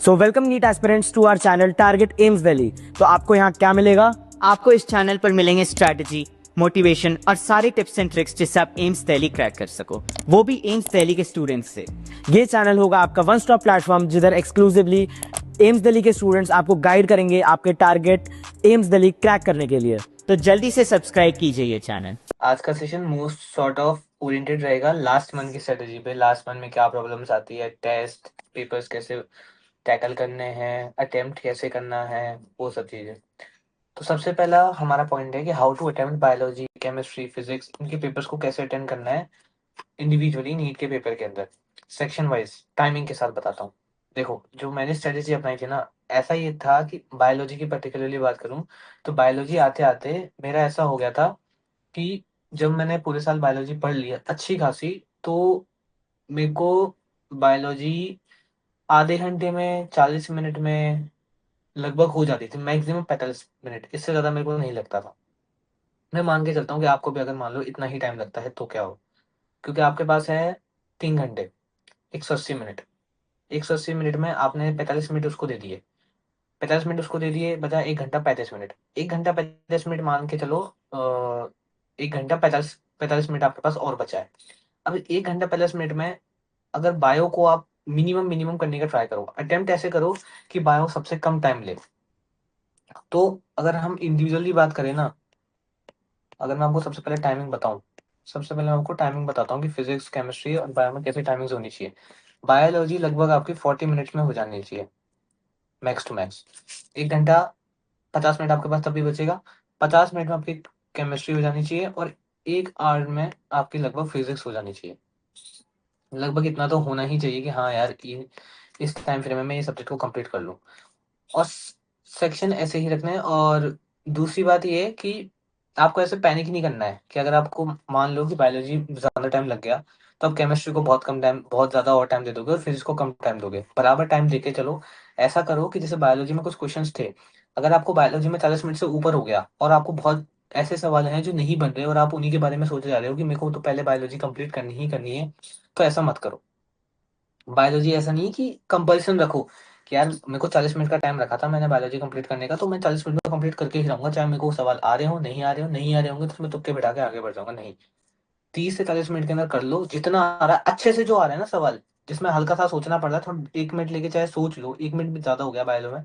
So welcome NEET aspirants to our channel target AIIMS Delhi. तो आपको यहाँ क्या मिलेगा? आपको इस चैनल पर मिलेंगे स्ट्रैटेजी, मोटिवेशन और सारे टिप्स एंड ट्रिक्स जिससे आप एम्स दिल्ली क्रैक कर सको, वो भी एम्स दिल्ली के स्टूडेंट्स से। ये चैनल होगा आपका वन स्टॉप प्लेटफॉर्म जिधर एक्सक्लूसिवली एम्स दिल्ली के स्टूडेंट्स आपको गाइड करेंगे आपके टारगेट एम्स दिल्ली क्रैक करने के लिए। तो जल्दी से सब्सक्राइब कीजिए ये चैनल। आज का session most sort of oriented रहेगा लास्ट मंथ की स्ट्रेटेजी पे। लास्ट मंथ में क्या प्रॉब्लम्स आती है, टेस्ट पेपर्स कैसे टैकल करने हैं, अटेम्प्ट कैसे करना है, वो सब चीज़ें। तो सबसे पहला हमारा पॉइंट है कि how to attempt biology, chemistry, physics, इनके पेपर्स को कैसे अटेंड करना है इंडिविजुअली नीट के पेपर के अंदर, सेक्शन वाइज टाइमिंग के साथ बताता हूँ। देखो, जो मैंने स्ट्रेटेजी अपनाई थी ना, ऐसा ये था कि बायोलॉजी की पर्टिकुलरली बात करूँ तो बायोलॉजी आते आते मेरा ऐसा हो गया था कि जब मैंने पूरे साल बायोलॉजी पढ़ लिया अच्छी खासी, तो मेरे को बायोलॉजी आधे घंटे में, 40 मिनट में लगभग हो जाती थी, मैक्सिमम 45 मिनट, इससे ज़्यादा मेरे को नहीं लगता था। मैं मान के चलता हूँ कि आपको भी अगर मान लो इतना ही टाइम लगता है तो क्या हो, क्योंकि आपके पास है 3 घंटे, 180 मिनट। 180 मिनट में आपने 45 मिनट उसको दे दिए, 50 मिनट उसको दे दिए, बचा 1 घंटा 35 मिनट। 1 घंटा 35 मिनट मान के चलो, 1 घंटा 45 45 मिनट आपके पास और बचा है। अब 1 घंटा 45 मिनट में अगर बायो को आप मिनिमम मिनिमम करने का ट्राई करो, अटेम्प्ट ऐसे करो कि बायो सबसे कम टाइम ले। तो अगर हम इंडिविजुअली बात करें ना, अगर मैं आपको सबसे पहले टाइमिंग बताऊं, सबसे पहले मैं आपको टाइमिंग बताता हूँ कि फिजिक्स, केमिस्ट्री और बायो में कैसी टाइमिंग्स होनी चाहिए। बायोलॉजी लगभग आपकी 40 मिनट्स में हो जानी चाहिए, मैक्स टू मैक्स। 1 घंटा 50 मिनट आपके पास तब भी बचेगा। 50 मिनट में आपकी केमिस्ट्री हो जानी चाहिए और 1 आवर में आपकी लगभग फिजिक्स हो जानी चाहिए। लगभग इतना तो होना ही चाहिए कि हाँ यार, ये इस टाइम फ्रेम में मैं ये सब्जेक्ट को कंप्लीट कर लूँ। और सेक्शन ऐसे ही रखने हैं। और दूसरी बात ये है कि आपको ऐसे पैनिक नहीं करना है कि अगर आपको मान लो कि बायोलॉजी ज़्यादा टाइम लग गया तो आप केमिस्ट्री को बहुत कम टाइम, बहुत ज़्यादा और टाइम दे दोगे और फिजिक्स को कम टाइम दोगे, बराबर टाइम देके चलो। ऐसा करो कि जैसे बायोलॉजी में कुछ क्वेश्चंस थे, अगर आपको बायोलॉजी में 40 मिनट से ऊपर हो गया और आपको बहुत ऐसे सवाल हैं जो नहीं बन रहे और आप उन्हीं के बारे में सोचे जा रहे हो कि मेरे को तो पहले बायोलॉजी कंप्लीट करनी ही करनी है, तो ऐसा मत करो। बायोलॉजी ऐसा नहीं है कि कंपल्सन रखो कि यार मेरे को 40 मिनट का टाइम रखा था मैंने बायोलॉजी कंप्लीट करने का, तो मैं 40 मिनट में कंप्लीट करके ही रहूंगा, चाहे मेरे को सवाल आ रहे हो, नहीं आ रहे हो, नहीं आ रहे होंगे तो मैं तुक्के बैठा के आगे बढ़ जाऊंगा। नहीं, 30 से 40 मिनट के अंदर कर लो जितना आ रहा है, अच्छे से जो आ रहा है ना सवाल, जिसमें हल्का सा सोचना पड़ रहा है, थोड़ा 1 मिनट लेके चाहे सोच लो। 1 मिनट भी ज्यादा हो गया बायो में,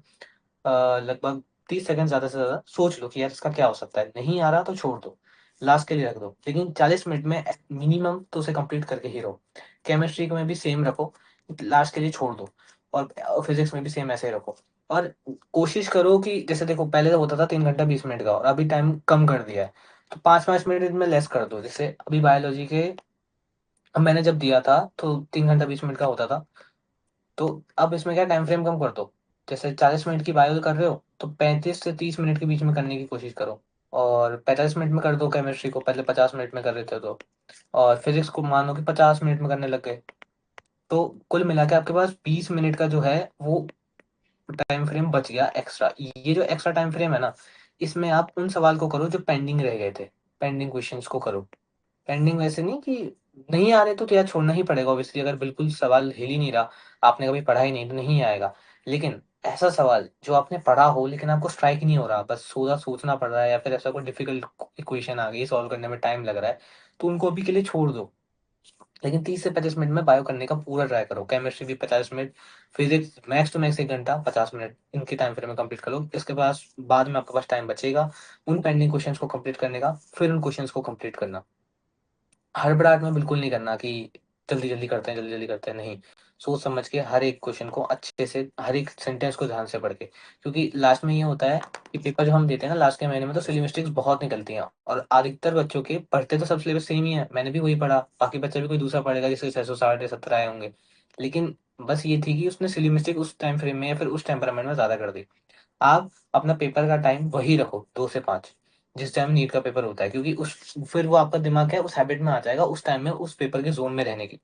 लगभग 30 सेकंड ज्यादा से ज्यादा सोच लो कि यार इसका क्या हो सकता है। नहीं आ रहा तो छोड़ दो, लास्ट के लिए रख दो, लेकिन 40 मिनट में मिनिमम तो उसे कंप्लीट करके ही रहो। केमिस्ट्री में भी सेम रखो, लास्ट के लिए छोड़ दो। और फिजिक्स में भी सेम ऐसे ही रखो। और कोशिश करो कि जैसे देखो, पहले तो होता था 3 घंटा 20 मिनट का और अभी टाइम कम कर दिया है, तो 5 5 मिनट में लेस कर दो। जैसे अभी बायोलॉजी के, अब मैंने जब दिया था तो 3 घंटा 20 मिनट का होता था, तो अब इसमें क्या टाइम फ्रेम कम कर दो। जैसे 40 मिनट की बायो कर रहे हो तो 35 से 30 मिनट के बीच में करने की कोशिश करो। और 45 मिनट में कर दो केमिस्ट्री को, पहले 50 मिनट में कर रहे थे तो। और फिजिक्स को मान लो कि 50 मिनट में करने लग गए, तो कुल मिला के आपके पास 20 मिनट का जो है वो टाइम फ्रेम बच गया एक्स्ट्रा। ये जो एक्स्ट्रा टाइम फ्रेम है ना, इसमें आप उन सवाल को करो जो पेंडिंग रह गए थे, पेंडिंग क्वेश्चंस को करो। पेंडिंग वैसे नहीं कि नहीं आ रहे तो यार छोड़ना ही पड़ेगा ऑब्वियसली, अगर बिल्कुल सवाल हिल ही नहीं रहा, आपने कभी पढ़ा ही नहीं तो नहीं आएगा। लेकिन ऐसा सवाल जो आपने पढ़ा हो लेकिन आपको स्ट्राइक नहीं हो रहा, बस थोड़ा सोचना पड़ रहा है या फिर ऐसा कोई डिफिकल्ट इक्वेशन आ गई सॉल्व करने में टाइम लग रहा है, तो उनको अभी के लिए छोड़ दो। लेकिन 30 से 35 मिनट में बायो करने का पूरा ट्राई करो। केमिस्ट्री भी 50 minute, physics max to max 1 घंटा 50 मिनट, इनकी टाइम फ्रेम में कंप्लीट करो। इसके पास बाद में आपके पास टाइम बचेगा उन पेंडिंग क्वेश्चंस को कंप्लीट करने का, फिर उन क्वेश्चंस को कंप्लीट करना। हड़बड़ाहट में बिल्कुल नहीं करना कि जल्दी जल्दी करते हैं, जल्दी जल्दी करते हैं, नहीं। सोच समझ के हर एक क्वेश्चन को अच्छे से, हर एक सेंटेंस को ध्यान से पढ़ के, क्योंकि लास्ट में ये होता है कि पेपर जो हम देते हैं ना लास्ट के महीने में, तो सिली मिस्टेक्स बहुत निकलती हैं और अधिकतर बच्चों के पढ़ते तो सब सिलेबस सेम ही है, मैंने भी वही पढ़ा, बाकी बच्चा भी कोई दूसरा पढ़ेगा जिसके 660 या 70 आए होंगे। लेकिन बस ये थी कि उसने सिली मिस्टेक उस टाइम फ्रेम में या फिर उस टेम्परामेंट में ज्यादा कर दी। आप अपना पेपर का टाइम वही रखो, 2 से 5, जिस टाइम नीट का पेपर होता है, क्योंकि उस फिर वो आपका दिमाग है उस हैबिट में आ जाएगा उस टाइम में उस पेपर के जोन में रहने की।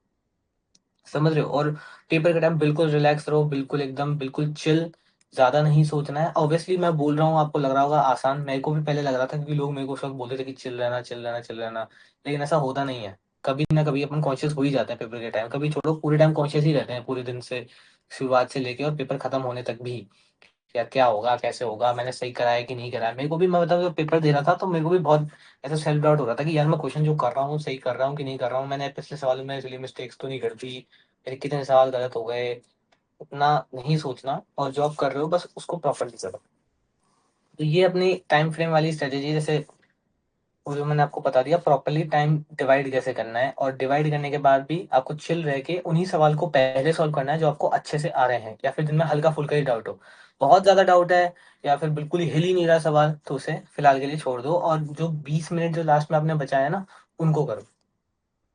समझ रहे हो? और पेपर का टाइम बिल्कुल रिलैक्स रहो, बिल्कुल एकदम बिल्कुल चिल, ज्यादा नहीं सोचना है। ऑब्वियसली मैं बोल रहा हूँ, आपको लग रहा होगा आसान, मेरे को भी पहले लग रहा था क्योंकि लोग मेरे को उस वक्त बोलते थे कि चिल रहना, चिल रहना, चिल रहना, लेकिन ऐसा होता नहीं है। कभी ना कभी अपन कॉन्शियस हो ही जाते हैं पेपर के टाइम, कभी छोड़ो पूरे टाइम कॉन्शियस ही रहते हैं पूरे दिन से शुरुआत से लेके और पेपर खत्म होने तक भी, यार क्या होगा, कैसे होगा, मैंने सही करा है कि नहीं करा है। मेरे को भी, मैं बताऊँ, जब पेपर दे रहा था तो मेरे को भी बहुत ऐसा सेल्फ डाउट हो रहा था कि यार मैं क्वेश्चन जो कर रहा हूँ सही कर रहा हूँ कि नहीं कर रहा हूँ, मैंने पिछले सवाल में इसलिए मिस्टेक्स तो नहीं कर दी, मेरे कितने सवाल गलत हो गए। उतना नहीं सोचना, और जॉब कर रहे हो बस उसको प्रॉपरली करो। तो ये अपनी टाइम फ्रेम वाली स्ट्रेटेजी, जैसे वो जो मैंने आपको बता दिया, प्रॉपरली टाइम डिवाइड कैसे करना है, और डिवाइड करने के बाद भी आपको चिल रह के उन्हीं सवाल को पहले सॉल्व करना है जो आपको अच्छे से आ रहे हैं, या फिर जिनमें हल्का फुल्का ही डाउट हो। बहुत ज्यादा डाउट है या फिर बिल्कुल ही हिल ही नहीं रहा सवाल, तो उसे फिलहाल के लिए छोड़ दो, और जो 20 मिनट जो लास्ट में आपने बचाया ना, उनको करो।